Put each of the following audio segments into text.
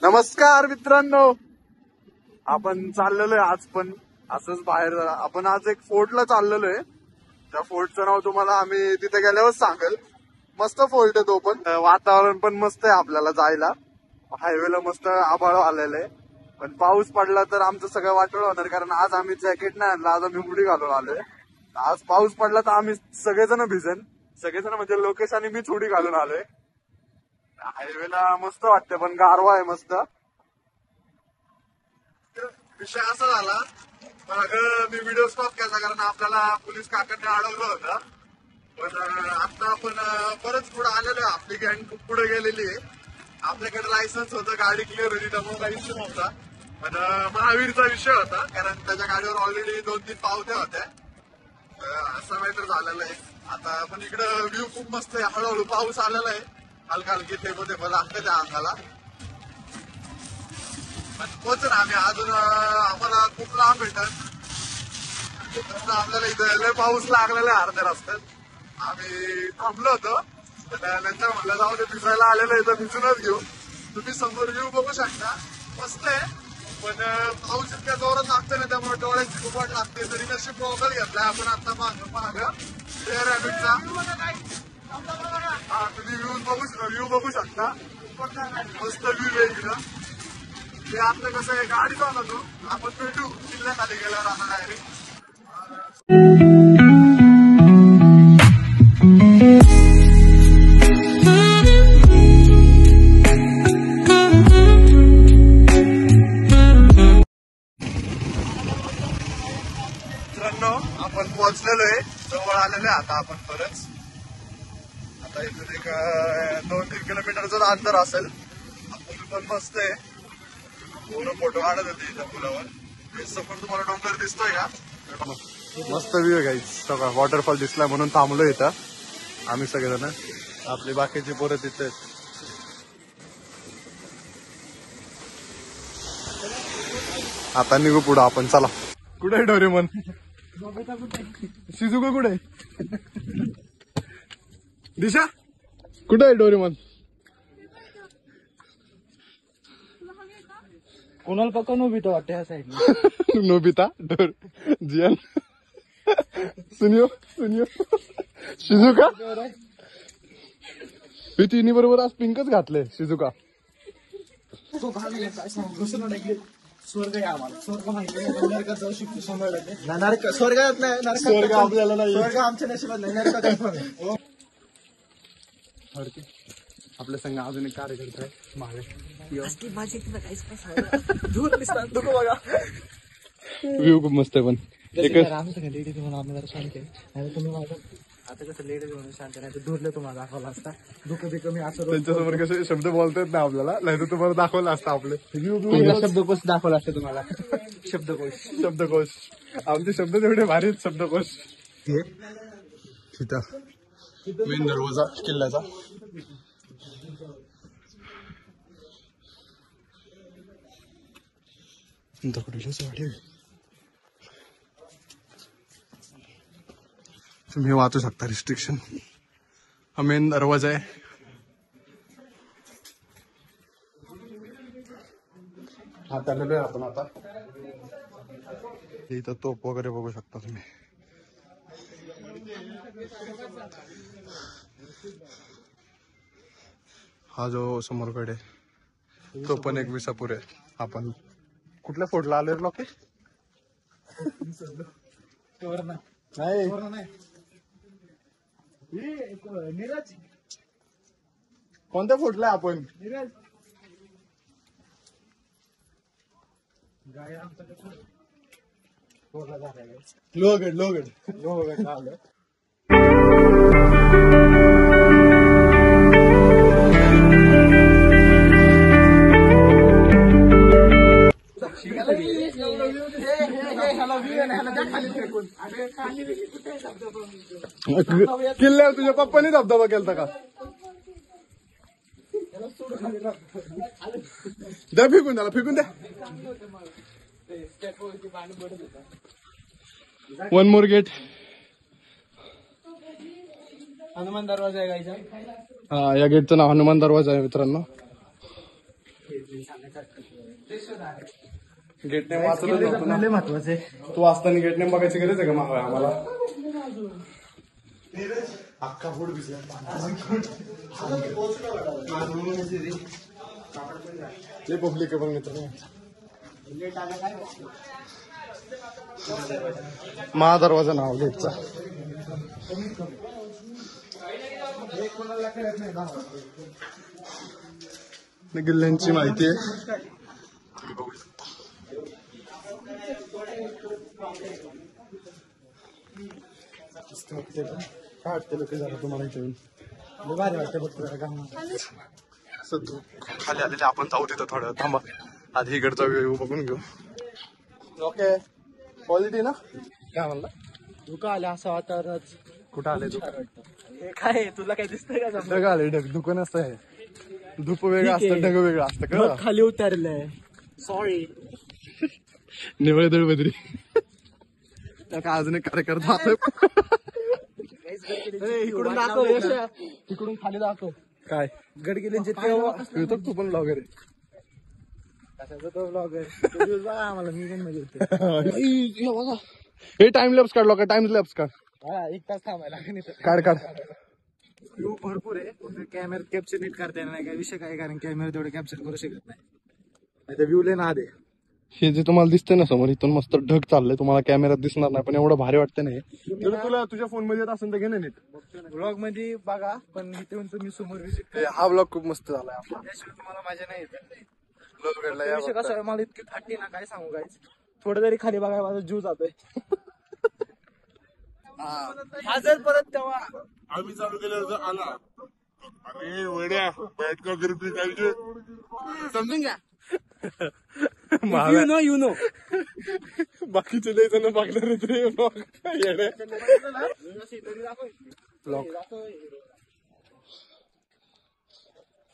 नमस्कार मित्रांनो, आपण चाललेलो आहे आज पण असंच बाहेर. आपण आज एक फोर्टला चाललेलो आहे. त्या फोर्टचं नाव तुम्हाला आम्ही तिथे गेल्यावर सांगेल. मस्त फोर्ट आहे तो पण, वातावरण पण मस्त आहे आपल्याला जायला. हायवेला मस्त आभाळ आलेलं आहे, पण पाऊस पडला तर आमचं सगळं वाटोळ होणार, कारण आज आम्ही जॅकेट नाही आणलं. आज आम्ही हुडी घालून आलोय. आज पाऊस पडला तर आम्ही सगळेजण भिजन. सगळेजण म्हणजे लोकेश आणि मीच हुडी घालून आलोय. हायवेला मस्त वाटतं, पण गारवा आहे मस्त. विषय असा झाला, मागं मी व्हिडिओ स्टॉप केला कारण आपल्याला पोलीस काकांनी अडवलं होतं. पण आता आपण बरंच पुढे आलेलो आहे. आपली गँग खूप पुढे गेलेली आहे. आपल्याकडे लायसन्स होतं, गाडी क्लिअर होती, त्यामुळे काही इश्यू नव्हता. पण महावीरचा विषय होता, कारण त्याच्या गाडीवर ऑलरेडी 2-3 पावत्या होत्या. असं मॅटर झालेलं आहे. आता पण इकडं व्ह्यू खूप मस्त आहे. हळूहळू पाऊस आलेला आहे, हलका हलकी थेंब लागतं त्या अंगाला. पोहोचू ना आम्ही अजून, आम्हाला खूप लांब भेटत. आपल्याला इथं लय पाऊस लागलेला आहे अर्ध्या रस्त्यात. आम्ही थांबलो होतो, नंतर म्हणलं जाऊ दे, भिजायला आलेलं आहे तर भिजूनच घेऊ. तुम्ही समोर व्ह्यू बघू शकता, मस्त आहे. पण पाऊस इतक्या जोरात लागतोय ना, त्यामुळे डोळ्याची फुफाट लागते. तरी नशीब गॉगल घेतलाय आपण आता माग एअर रॅबिटचा. हा, तुम्ही व्ह्यू बघू शकता, मस्त व्ह्यू आहे इकडं. ते आपलं कसं आहे, गाडी जाऊ तू, आपण भेटू किल्ल्याखाली गेल्यावर आता डायरेक्ट. मित्रांनो, आपण पोहोचलेलो आहे, जवळ आलेलो आहे आता आपण परत. आता इथून एक 2-3 किलोमीटरचं अंतर असेल. पूल पण मस्त आहे, पूर्ण फोटो काढत होते इथं पुलावर. समोर तुम्हाला डोंगर दिसतोय का? मस्त व्ह्यू आहे गाईज. सगळं वॉटरफॉल दिसला म्हणून थांबलो इथं आम्ही सगळेजण. आपली बाकीची पोरं तिथे. आता निघू पुढं आपण, चला. कुठे आहे डोरेमॉन? शिजुका कुठे आहे? दिशा कुठे आहे डोरेमॉन? कोणाला पक्का नोबिता वाटतं ह्या साईड. नोबिता डोर जियान सुनियो शिजुका. हे तिन्ही बरोबर आज पिंकच घातलंय शिजुका. स्वर्ग आहे आम्हाला, स्वर्ग माहिती नरकात जाऊ शकतो 100%. स्वर्गात नाही, स्वर्ग आपल्याला नाही, स्वर्ग आमच्या नशिबात नाही, नरकात. आपल्या संघ अजून एक कार्यकर्ता आहे मागे. व्ह्यू खूप मस्त आहे, पण लेडीज म्हणून आम्ही जरा शांत आहे. तुम्ही माझं आता कसं लेडीज म्हणून शांत नाही, दूरलं तुम्हाला दाखवलं असता. दुःख बी कमी असं त्यांच्यासमोर कसे शब्द बोलतात ना आपल्याला, नाही तर तुम्हाला दाखवलं असतं आपले शब्दकोश दाखवला असतं तुम्हाला. शब्दकोश आमचे शब्द तेवढे भारी आहेत. शब्दकोश तिथं मेन दरवाजा किल्ल्याचा. तुम्ही वाचू शकता रिस्ट्रिक्शन. हा मेन दरवाजा आहे. आता आलेलोय आपण आता. इथं तोप वगैरे बघू शकता तुम्ही. हा जो समोरकडे तो पण एक विसापूर आहे. आपण कुठल्या फोर्टला आलोय लोक? नाही, नीरज कोणत्या फोर्टला आपण? नीरज लोहगड आलं. किल्ल्यावर तुझ्या पप्पानी धबधबा केलता का? द्या फेकून, त्याला फेकून द्या. One more get. हनुमान दरवाजा आहे गायचा. हा, या गेटचं नाव हनुमान दरवाजा आहे मित्रांनो. गेट नेम वाचलं नव्हतं ना. महत्वाचे. तू असताना गेट नेम बघायची गरज आहे का मागं आम्हाला? अख्खा फूड भिजला. लय पब्लिक आहे बघ मित्र. महादरवाजा नाव गेटचा. गिल्ल्यांची माहिती आहे. काय वाटतं लोक झालं तुम्हाला इथे येऊन? भारी वाटतं बघ. असं तू खाली आलेले आपण जाऊ तिथं थोडं थांबा. आधी इकडचा व्ह्यू बघून घेऊ. ओके क्वालिटी ना. काय म्हणला? धुका आले असं वातावरण. कुठं आले तू? हे काय तुला काय दिसतंय का? ढग आले ढग. धुकं नसतं हे. धूप वेगळं असतं ढग वेगळं असतं का? खाली उतरलंय. सॉरी. निवळ दळबद्री काय अजून एक कार्यकर्ता इकडून दाखव. इकडून खाली दाखव. काय गडगिरींचे येतो तू पण ब्लॉगर आहे. कशाचा तो ब्लॉगर आम्हाला मी पण मजा येते. हे टाइम लॅप्स काढलो का? टाइम लॅप्स काढ. हा 1 तास थांबायला काढ काढ. व्ह्यू भरपूर आहे. कॅमेरा कॅप्चर नीट करता येणार नाही. काय विषय काय कारण कॅमेरा तेवढं कॅप्चर करू शकत नाही. व्ह्यू लय ना दे. हे जे तुम्हाला दिसतंय ना समोर इथून मस्त ढग चाललंय. तुम्हाला कॅमेऱ्यात दिसणार नाही पण एवढं भारी वाटतं नाही. तुला तुझ्या फोन मध्ये येत असेल तर घे ना नीट. ब्लॉग मध्ये बघा पण इथून तुम्ही समोर विजिट हा ब्लॉग खूप मस्त झालाय आपला. त्याशिवाय तुम्हाला मजा नाही येत. ब्लॉग घडलाय विषय कसं आहे मला इतकी थंडी ना काय सांगू गाईच. थोडं जरी खाली बघायला माझा जीव जातोय. जर परत तेव्हा आम्ही चालू केलं होतं आला अरे वेड्या बॅट का गर्दी पाहिजे समजून घ्या. यु नो बाकीचे लय जण बघणार आहेत रे ब्लॉग.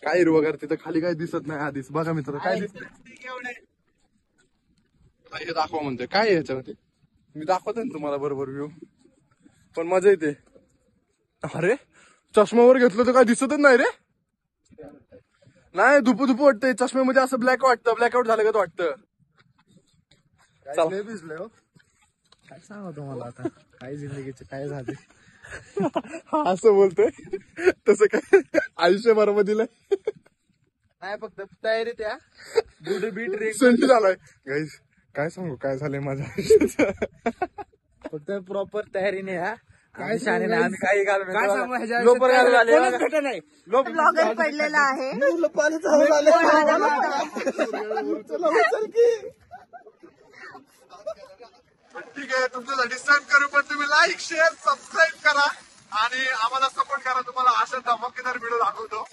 काय हिरवगार तिथं खाली काय दिसत नाही आधीच. बघा मित्र काय दिसतंय. हे दाखवा म्हणतोय काय आहे ह्याच्यामध्ये. मी दाखवतोय ना तुम्हाला बरोबर व्ह्यू पण मजा येते. अरे चष्म्यावर घेतलं तर काय दिसतच नाही रे. नाही धुपू धुपू वाटतंय चष्म्यामध्ये. असं ब्लॅक वाटतं. ब्लॅकआउट झालं का वाटतं. भिजलंय हो. काय सांगा तुम्हाला आता काय जिंदगीचे काय झाले. असं बोलतोय तसं काय आयुष्यभर दिलंय. नाही फक्त तयारी त्या दूध बीट रे संधी झालाय गाईस. काय सांगू काय झालंय माझ्या आयुष्याचं. फक्त प्रॉपर तयारीने हा. काय शाने नाही आम्ही काही घालून ब्लॉगर पडलेला आहे. ठीक आहे तुमच्यासाठी सर्च करू पण तुम्ही लाईक शेअर सबस्क्राईब करा आणि आम्हाला सपोर्ट करा. तुम्हाला अशा धमाकेदार व्हिडिओ दाखवतो.